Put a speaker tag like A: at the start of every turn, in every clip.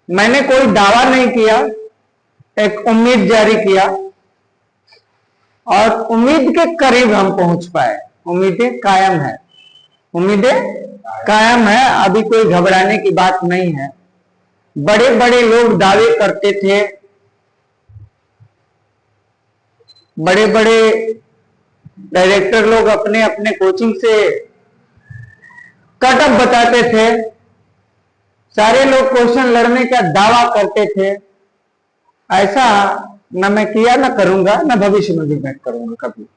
A: मैंने कोई दावा नहीं किया, एक उम्मीद जारी किया और उम्मीद के करीब हम पहुंच पाए। उम्मीदें कायम है, उम्मीदें कायम है, अभी कोई घबराने की बात नहीं है। बड़े बड़े लोग दावे करते थे, बड़े बड़े डायरेक्टर लोग अपने अपने कोचिंग से कटअप बताते थे, सारे लोग क्वेश्चन लड़ने का दावा करते थे। ऐसा न मैं किया, न करूंगा, न भविष्य में भी मैं करूंगा कभी।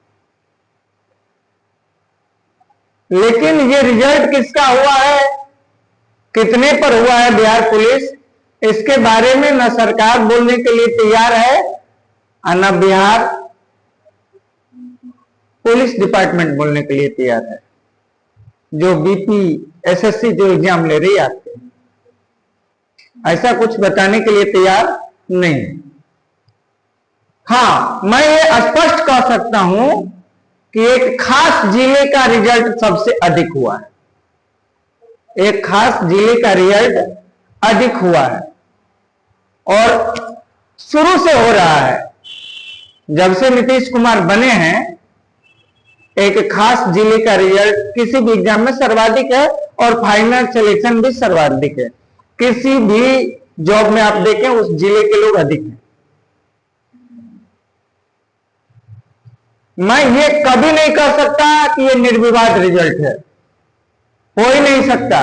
A: लेकिन ये रिजल्ट किसका हुआ है, कितने पर हुआ है बिहार पुलिस, इसके बारे में न सरकार बोलने के लिए तैयार है और न बिहार पुलिस डिपार्टमेंट बोलने के लिए तैयार है। जो बीपी एसएससी जो एग्जाम ले रही है आपके, ऐसा कुछ बताने के लिए तैयार नहीं। हां, मैं ये स्पष्ट कह सकता हूं कि एक खास जिले का रिजल्ट सबसे अधिक हुआ है। एक खास जिले का रिजल्ट अधिक हुआ है और शुरू से हो रहा है। जब से नीतीश कुमार बने हैं, एक खास जिले का रिजल्ट किसी भी एग्जाम में सर्वाधिक है और फाइनल सिलेक्शन भी सर्वाधिक है। किसी भी जॉब में आप देखें उस जिले के लोग अधिक हैं। मैं ये कभी नहीं कह सकता कि ये निर्विवाद रिजल्ट है, हो ही नहीं सकता,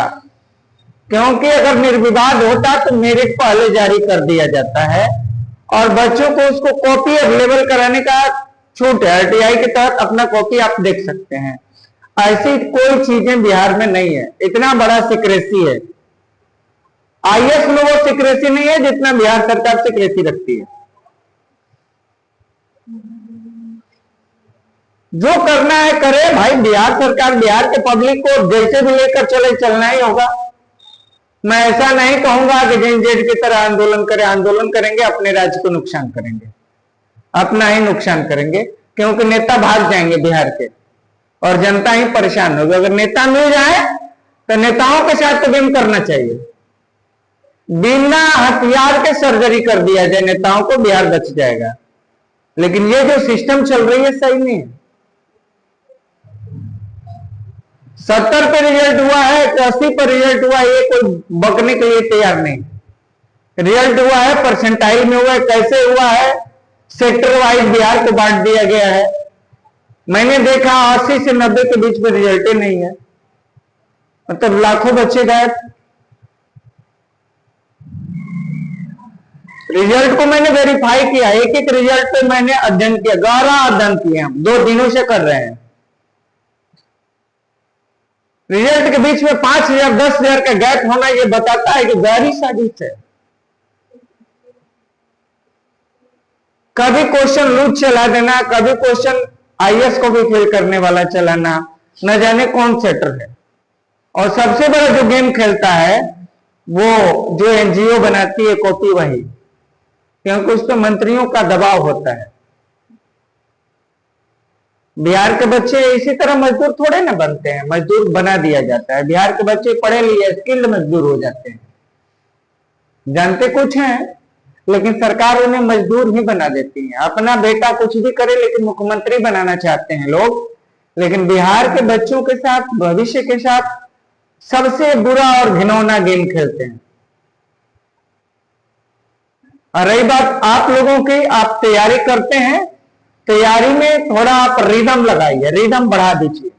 A: क्योंकि अगर निर्विवाद होता तो मेरिट पहले जारी कर दिया जाता है और बच्चों को उसको कॉपी अवेलेबल कराने का छूट है। आरटीआई के तहत अपना कॉपी आप देख सकते हैं। ऐसी कोई चीजें बिहार में नहीं है, इतना बड़ा सिक्रेसी है। आईएएस में वो सिक्रेसी नहीं है जितना बिहार सरकार सिक्रेसी रखती है। जो करना है करे भाई, बिहार सरकार बिहार के पब्लिक को जैसे भी लेकर चले, चलना ही होगा। मैं ऐसा नहीं कहूंगा कि जेनजेड की तरह आंदोलन करें। आंदोलन करेंगे अपने राज्य को नुकसान करेंगे, अपना ही नुकसान करेंगे, क्योंकि नेता भाग जाएंगे बिहार के और जनता ही परेशान होगी। अगर नेता मिल जाए तो नेताओं के साथ तो गेम करना चाहिए, बिना हथियार के सर्जरी कर दिया जाए नेताओं को, बिहार बच जाएगा। लेकिन ये जो सिस्टम चल रही है सही नहीं है। 70 पे रिजल्ट हुआ है तो 80 पर रिजल्ट हुआ, ये कोई बकने के लिए तैयार नहीं। रिजल्ट हुआ है परसेंटाइल में हुआ है, कैसे हुआ है, सेक्टर वाइज बिहार को बांट दिया गया है। मैंने देखा 80 से 90 के बीच में रिजल्ट ही नहीं है, मतलब लाखों बच्चे गायब। रिजल्ट को मैंने वेरीफाई किया, एक एक रिजल्ट पे मैंने अध्ययन किया, गहरा अध्ययन किया, हम 2 दिनों से कर रहे हैं। रिजल्ट के बीच में 5,000 10,000 का गैप होना यह बताता है कि गहरी साजिश है। कभी क्वेश्चन लूज चला देना, कभी क्वेश्चन आईएएस को भी फेल करने वाला चलाना, न जाने कौन सेटर है। और सबसे बड़ा जो गेम खेलता है वो जो एनजीओ बनाती है कॉपी, वही, क्योंकि उस पर मंत्रियों का दबाव होता है। बिहार के बच्चे इसी तरह मजदूर थोड़े ना बनते हैं, मजदूर बना दिया जाता है। बिहार के बच्चे पढ़े लिए स्किल्ड मजदूर हो जाते हैं, जानते कुछ हैं लेकिन सरकार उन्हें मजदूर ही बना देती है। अपना बेटा कुछ भी करे लेकिन मुख्यमंत्री बनाना चाहते हैं लोग, लेकिन बिहार के बच्चों के साथ, भविष्य के साथ सबसे बुरा और घिनौना गेम खेलते हैं। और रही बात आप लोगों की, आप तैयारी करते हैं, तैयारी में थोड़ा आप रिदम लगाइए, रिदम बढ़ा दीजिए,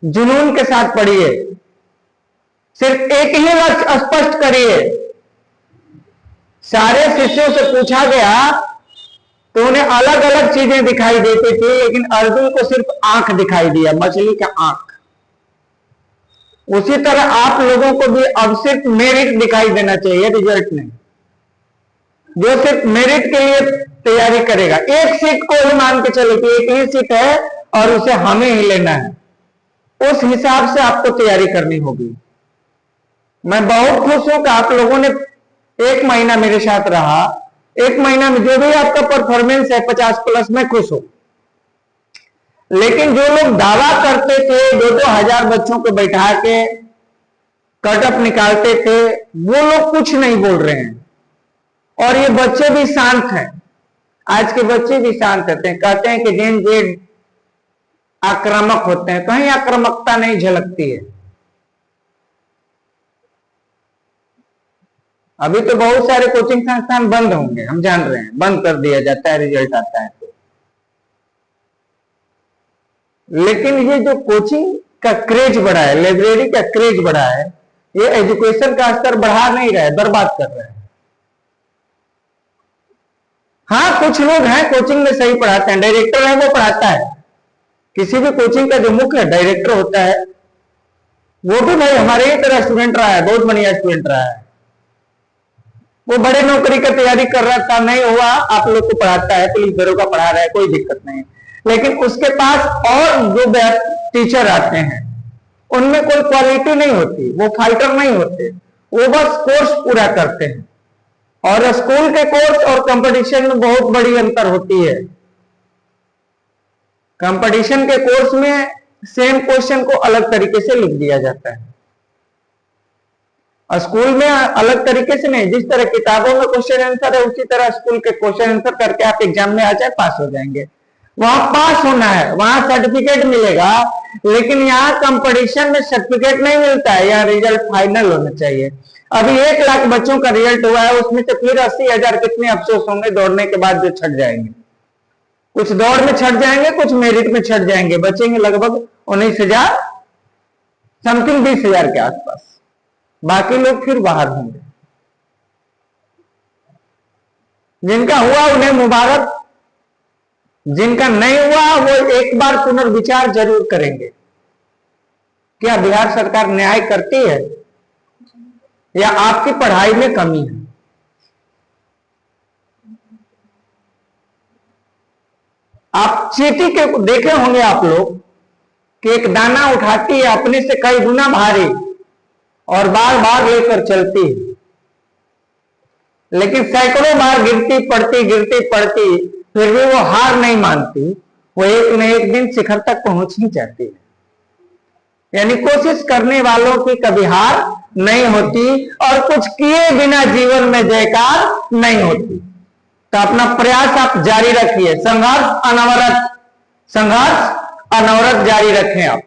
A: जुनून के साथ पढ़िए, सिर्फ एक ही लक्ष्य स्पष्ट करिए। सारे शिष्यों से पूछा गया तो उन्हें अलग अलग चीजें दिखाई देती थी, लेकिन अर्जुन को सिर्फ आंख दिखाई दिया, मछली का आंख। उसी तरह आप लोगों को भी अब सिर्फ मेरिट दिखाई देना चाहिए, रिजल्ट नहीं। जो सिर्फ मेरिट के लिए तैयारी करेगा, एक सीट को ही मान के चले कि एक ही सीट है और उसे हमें ही लेना है, उस हिसाब से आपको तैयारी करनी होगी। मैं बहुत खुश हूं कि आप लोगों ने 1 महीना मेरे साथ रहा। 1 महीना में जो भी आपका परफॉर्मेंस है 50+ मैं खुश हूं। लेकिन जो लोग दावा करते थे 2-2 हजार बच्चों को बैठा के कट ऑफ निकालते थे, वो लोग कुछ नहीं बोल रहे हैं। और ये बच्चे भी शांत हैं, आज के बच्चे भी शांत रहते हैं। कहते हैं कि जेन जेड आक्रामक होते हैं, कहीं आक्रामकता नहीं झलकती है। अभी तो बहुत सारे कोचिंग संस्थान बंद होंगे, हम जान रहे हैं, बंद कर दिया जाता है रिजल्ट आता है तो। लेकिन ये जो कोचिंग का क्रेज बढ़ा है, लाइब्रेरी का क्रेज बढ़ा है, ये एजुकेशन का स्तर बढ़ा नहीं रहा है, बर्बाद कर रहा है। हाँ, कुछ लोग हैं कोचिंग में सही पढ़ाते हैं, डायरेक्टर है वो पढ़ाता है। किसी भी कोचिंग का जो मुख्य डायरेक्टर होता है वो भी भाई हमारे ही तरह स्टूडेंट रहा है, बहुत बढ़िया स्टूडेंट रहा है। वो बड़े नौकरी का तैयारी कर रहा था, नहीं हुआ, आप लोग को पढ़ाता है, पुलिस दरोगा पढ़ा रहा है, कोई दिक्कत नहीं। लेकिन उसके पास और जो टीचर आते हैं उनमें कोई क्वालिटी नहीं होती, वो फाइटर नहीं होते, वो बस कोर्स पूरा करते हैं। और स्कूल के कोर्स और कंपटीशन में बहुत बड़ी अंतर होती है। कंपटीशन के कोर्स में सेम क्वेश्चन को अलग तरीके से लिख दिया जाता है, और स्कूल में अलग तरीके से नहीं। जिस तरह किताबों में क्वेश्चन आंसर है उसी तरह स्कूल के क्वेश्चन आंसर करके आप एग्जाम में आ जाए, पास हो जाएंगे। वहां पास होना है, वहां सर्टिफिकेट मिलेगा। लेकिन यहाँ कंपटीशन में सर्टिफिकेट नहीं मिलता है, यहाँ रिजल्ट फाइनल होना चाहिए। अभी 1 लाख बच्चों का रिजल्ट हुआ है, उसमें से फिर 80,000 कितने अफसोस होंगे दौड़ने के बाद जो छट जाएंगे। कुछ दौड़ में छट जाएंगे, कुछ मेरिट में छट जाएंगे, बचेंगे लगभग 19,000 समथिंग 20,000 के आसपास। बाकी लोग फिर बाहर होंगे। जिनका हुआ उन्हें मुबारक, जिनका नहीं हुआ वो एक बार पुनर्विचार जरूर करेंगे। क्या बिहार सरकार न्याय करती है या आपकी पढ़ाई में कमी है? आप चींटी के देखे होंगे आप लोग कि एक दाना उठाती है अपने से कई गुना भारी और बार बार लेकर चलती है, लेकिन सैकड़ों बार गिरती पड़ती फिर भी वो हार नहीं मानती, वो एक न एक दिन शिखर तक पहुंच ही जाती है। यानी कोशिश करने वालों की कभी हार नहीं होती, और कुछ किए बिना जीवन में जयकार नहीं होती। तो अपना प्रयास आप जारी रखिए, संघर्ष अनवरत जारी रखें आप।